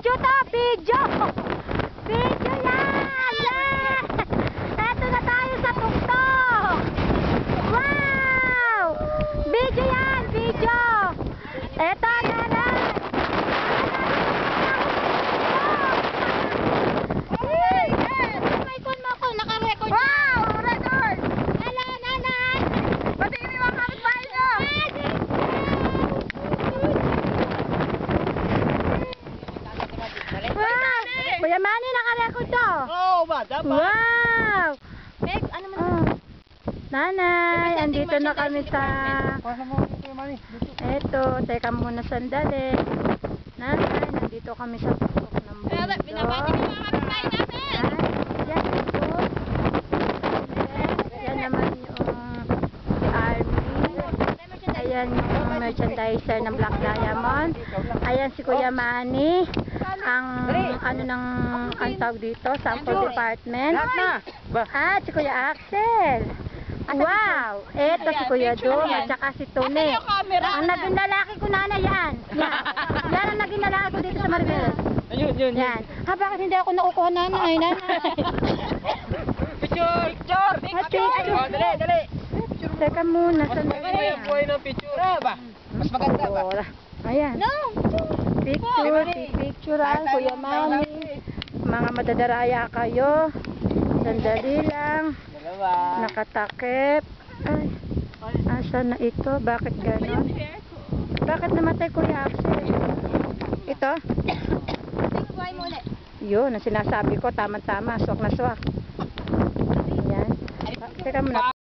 Video to! Video! Video yan! Yes! Eto na tayo sa tuktok! Wow! Video yan! Video! Eto na na! Kuya Manny, naka-record to. Oo ba? Dapat. Wow! Meg, ano man? Nanay, andito na kami sa... Pasa mo, Kuya Manny. Eto, teka muna sandali. Nanay, nandito kami sa tuktok ng bundok. Binabati ko mga kapitbahay natin. Yan, ito. Yan naman yung si Army. Ayan yung merchandiser ng Black Diamond. Ayan si Kuya Manny. Ang tawag dito, sample department. At si Kuya Axel. Wow! Eto si Kuya Dong at saka si Tony. Ang naging lalaki ko, Nana, yan. Yan ang naging lalaki ko dito sa Maribel. Ayun. Yan. Bakit hindi ako nakukuha, Nanay? Picture! Picture! Dali! Teka muna, sandali. Buhay ng picture. Ba? Mas maganda ba? Ayan. Picturean, Kuya Manny. Mga madadaraya kayo. Sandali lang. Nakatakip. Ay, asan na ito? Bakit gano'n? Bakit namatay Kuya Axel? Ito? Yun, ang sinasabi ko, tama-tama. Swak na swak. Ayan. Teka muna.